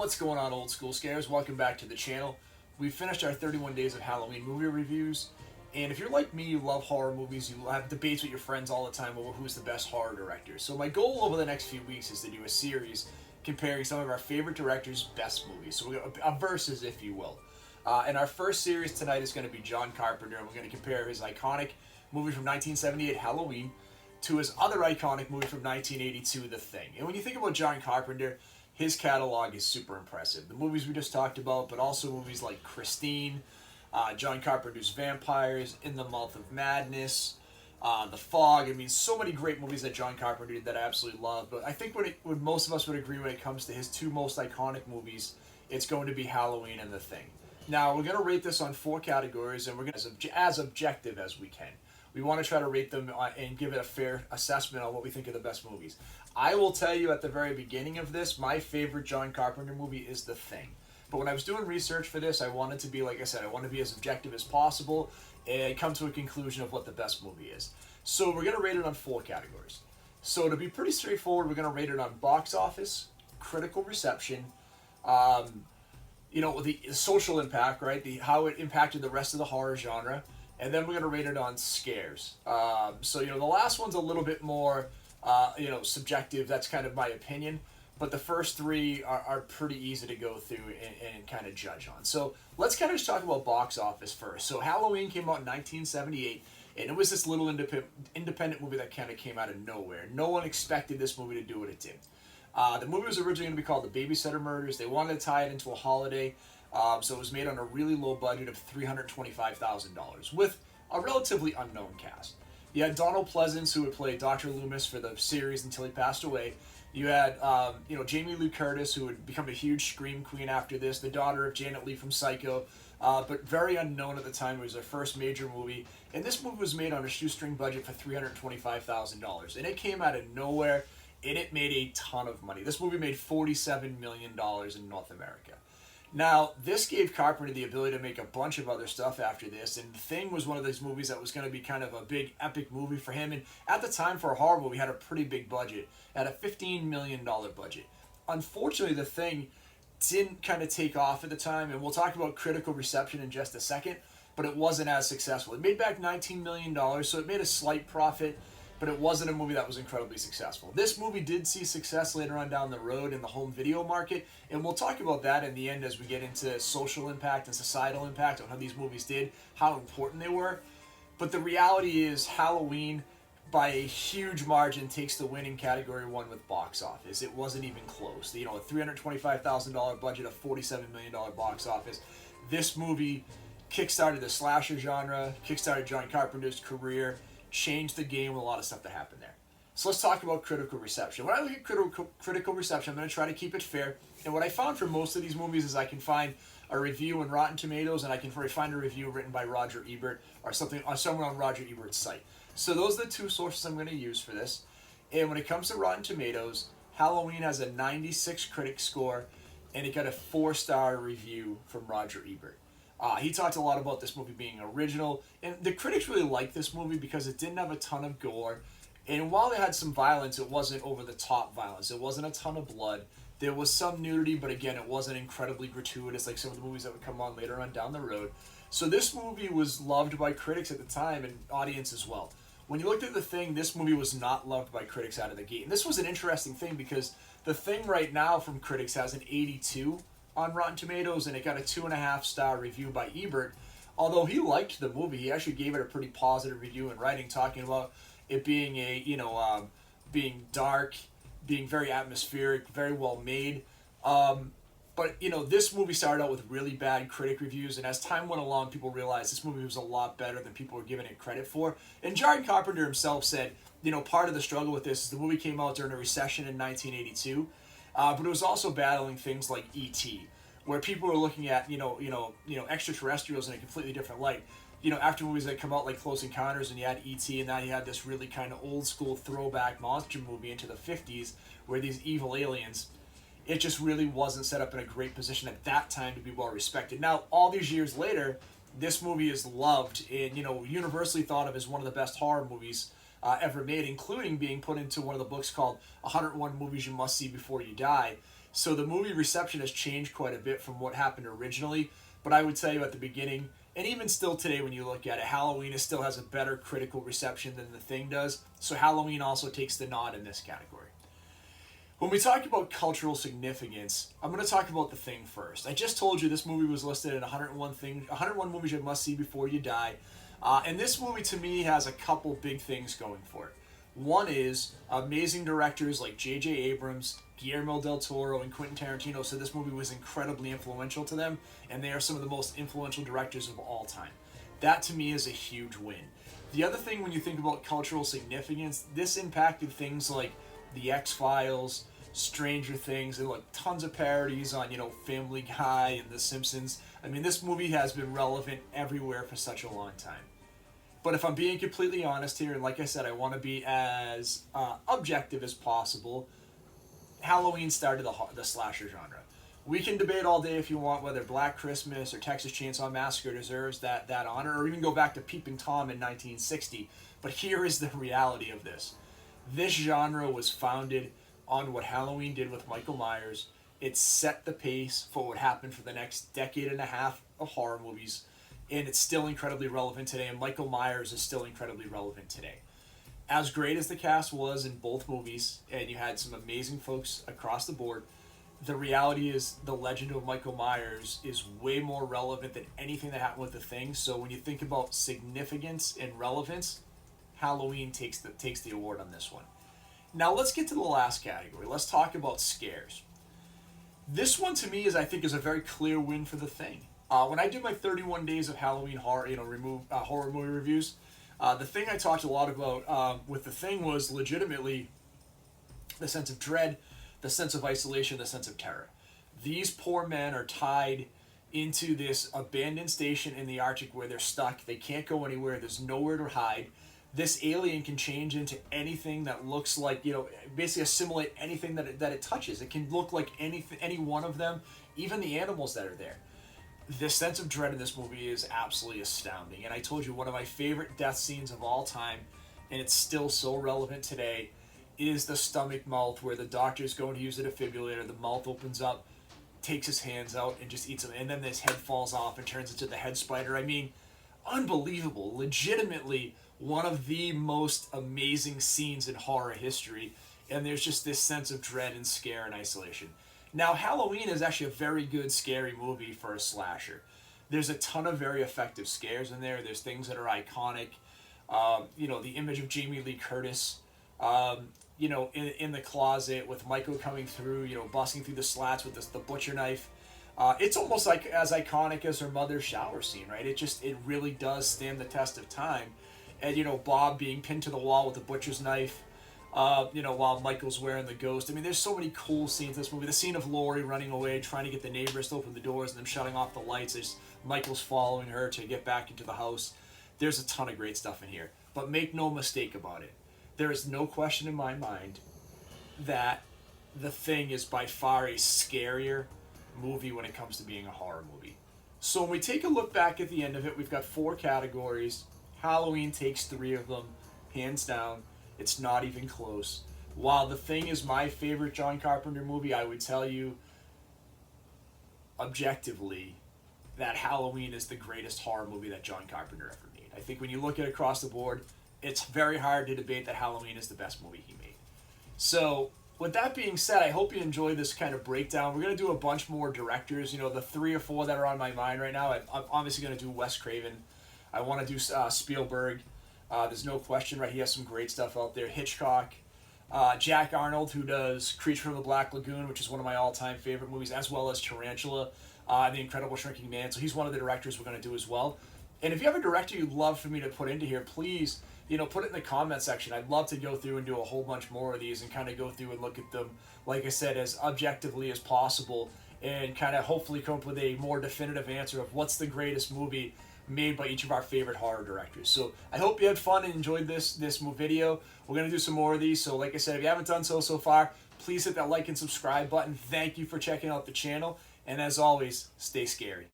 What's going on, old school scares? Welcome back to the channel. We finished our 31 days of Halloween movie reviews, and if you're like me, you love horror movies, you have debates with your friends all the time over who's the best horror director. So my goal over the next few weeks is to do a series comparing some of our favorite directors' best movies. So we're going to, a versus, if you will. And our first series tonight is going to be John Carpenter, and we're going to compare his iconic movie from 1978, Halloween, to his other iconic movie from 1982, The Thing. And when you think about John Carpenter, his catalog is super impressive. The movies we just talked about, but also movies like Christine, John Carpenter's Vampires, In the Mouth of Madness, The Fog. I mean, so many great movies that John Carpenter did that I absolutely love. But I think what most of us would agree when it comes to his two most iconic movies, it's going to be Halloween and The Thing. Now, we're going to rate this on 4 categories, and we're going to as objective as we can. We want to try to rate them and give it a fair assessment on what we think are the best movies. I will tell you at the very beginning of this, my favorite John Carpenter movie is The Thing. But when I was doing research for this, I wanted to be, like I said, I want to be as objective as possible and come to a conclusion of what the best movie is. So we're going to rate it on 4 categories. So to be pretty straightforward, we're going to rate it on box office, critical reception, the social impact, right? How it impacted the rest of the horror genre. And then we're going to rate it on scares. The last one's a little bit more, subjective. That's kind of my opinion. But the first 3 are pretty easy to go through and kind of judge on. So let's kind of just talk about box office first. So Halloween came out in 1978, and it was this little independent movie that kind of came out of nowhere. No one expected this movie to do what it did. The movie was originally going to be called The Babysitter Murders. They wanted to tie it into a holiday. So it was made on a really low budget of $325,000 with a relatively unknown cast. You had Donald Pleasance, who would play Dr. Loomis for the series until he passed away. You had, Jamie Lee Curtis, who would become a huge scream queen after this, the daughter of Janet Leigh from Psycho, but very unknown at the time. It was their first major movie. And this movie was made on a shoestring budget for $325,000. And it came out of nowhere, and it made a ton of money. This movie made $47 million in North America. Now, this gave Carpenter the ability to make a bunch of other stuff after this, and The Thing was one of those movies that was going to be kind of a big, epic movie for him, and at the time, for a horror movie, had a pretty big budget, at a $15 million budget. Unfortunately, The Thing didn't kind of take off at the time, and we'll talk about critical reception in just a second, but it wasn't as successful. It made back $19 million, so it made a slight profit, but it wasn't a movie that was incredibly successful. This movie did see success later on down the road in the home video market, and we'll talk about that in the end as we get into social impact and societal impact on how these movies did, how important they were. But the reality is Halloween, by a huge margin, takes the win in Category 1 with box office. It wasn't even close. A $325,000 budget, a $47 million box office. This movie kickstarted the slasher genre, kickstarted John Carpenter's career, changed the game with a lot of stuff that happened there. So let's talk about critical reception. When I look at critical reception, I'm going to try to keep it fair. And what I found for most of these movies is I can find a review on Rotten Tomatoes, and I can find a review written by Roger Ebert or somewhere on Roger Ebert's site. So those are the 2 sources I'm going to use for this. And when it comes to Rotten Tomatoes, Halloween has a 96 critic score, and it got a 4-star review from Roger Ebert. He talked a lot about this movie being original, and the critics really liked this movie because it didn't have a ton of gore, and while it had some violence, it wasn't over-the-top violence. It wasn't a ton of blood. There was some nudity, but again, it wasn't incredibly gratuitous like some of the movies that would come on later on down the road. So this movie was loved by critics at the time and audience as well. When you looked at The Thing, this movie was not loved by critics out of the gate. And this was an interesting thing because The Thing right now from critics has an 82 on Rotten Tomatoes, and it got a 2.5-star review by Ebert. Although he liked the movie, he actually gave it a pretty positive review in writing, talking about it being being dark, being very atmospheric, very well made. But this movie started out with really bad critic reviews, and as time went along, people realized this movie was a lot better than people were giving it credit for. And John Carpenter himself said, part of the struggle with this is the movie came out during a recession in 1982. But it was also battling things like E.T., where people were looking at extraterrestrials in a completely different light. After movies that come out like Close Encounters, and you had E.T., and now you had this really kind of old school throwback monster movie into the 50s, where these evil aliens, it just really wasn't set up in a great position at that time to be well respected. Now, all these years later, this movie is loved and universally thought of as one of the best horror movies ever made, including being put into one of the books called 101 Movies You Must See Before You Die. So the movie reception has changed quite a bit from what happened originally. But I would tell you at the beginning, and even still today when you look at it, Halloween still has a better critical reception than The Thing does. So Halloween also takes the nod in this category. When we talk about cultural significance, I'm going to talk about The Thing first. I just told you this movie was listed in 101 movies you must see before you die. And this movie to me has a couple big things going for it. One is amazing directors like J.J. Abrams, Guillermo del Toro, and Quentin Tarantino said this movie was incredibly influential to them, and they are some of the most influential directors of all time. That to me is a huge win. The other thing when you think about cultural significance, this impacted things like The X-Files, Stranger Things, and like tons of parodies on, Family Guy and The Simpsons. I mean, this movie has been relevant everywhere for such a long time. But if I'm being completely honest here, and like I said, I want to be as objective as possible, Halloween started the slasher genre. We can debate all day if you want whether Black Christmas or Texas Chainsaw Massacre deserves that honor, or even go back to Peeping Tom in 1960. But here is the reality of this. This genre was founded on what Halloween did with Michael Myers. It set the pace for what happened for the next decade and a half of horror movies. And it's still incredibly relevant today, and Michael Myers is still incredibly relevant today. As great as the cast was in both movies, and you had some amazing folks across the board, the reality is the legend of Michael Myers is way more relevant than anything that happened with The Thing. So when you think about significance and relevance, Halloween takes the award on this one. Now let's get to the last category. Let's talk about scares. This one to me is a very clear win for The Thing. When I did my 31 days of Halloween horror, horror movie reviews, the thing I talked a lot about with The Thing was legitimately the sense of dread, the sense of isolation, the sense of terror. These poor men are tied into this abandoned station in the Arctic where they're stuck. They can't go anywhere. There's nowhere to hide. This alien can change into anything that looks like, basically assimilate anything that it touches. It can look like any one of them, even the animals that are there. The sense of dread in this movie is absolutely astounding. And I told you, one of my favorite death scenes of all time, and it's still so relevant today, is the stomach mouth where the doctor's going to use a defibrillator. The mouth opens up, takes his hands out, and just eats them. And then his head falls off and turns into the head spider. I mean, unbelievable. Legitimately one of the most amazing scenes in horror history. And there's just this sense of dread and scare and isolation. Now, Halloween is actually a very good scary movie for a slasher. There's a ton of very effective scares in there. There's things that are iconic. The image of Jamie Lee Curtis, in the closet with Michael coming through, busting through the slats with the butcher knife. It's almost like as iconic as her mother's shower scene, right? It really does stand the test of time. And, Bob being pinned to the wall with the butcher's knife. While Michael's wearing the ghost. I mean, there's so many cool scenes in this movie. The scene of Laurie running away, trying to get the neighbors to open the doors and them shutting off the lights as Michael's following her to get back into the house. There's a ton of great stuff in here. But make no mistake about it. There is no question in my mind that The Thing is by far a scarier movie when it comes to being a horror movie. So when we take a look back at the end of it, we've got 4 categories. Halloween takes 3 of them, hands down. It's not even close. While The Thing is my favorite John Carpenter movie, I would tell you objectively that Halloween is the greatest horror movie that John Carpenter ever made. I think when you look at it across the board, it's very hard to debate that Halloween is the best movie he made. So, with that being said, I hope you enjoy this kind of breakdown. We're going to do a bunch more directors. The 3 or 4 that are on my mind right now. I'm obviously going to do Wes Craven. I want to do Spielberg. There's no question, right? He has some great stuff out there. Hitchcock. Jack Arnold, who does Creature from the Black Lagoon, which is one of my all-time favorite movies, as well as Tarantula, and The Incredible Shrinking Man. So he's one of the directors we're going to do as well. And if you have a director you'd love for me to put into here, please, put it in the comment section. I'd love to go through and do a whole bunch more of these and kind of go through and look at them, like I said, as objectively as possible and kind of hopefully come up with a more definitive answer of what's the greatest movie made by each of our favorite horror directors. So I hope you had fun and enjoyed this video. We're going to do some more of these. So like I said, if you haven't done so far, please hit that like and subscribe button. Thank you for checking out the channel. And as always, stay scary.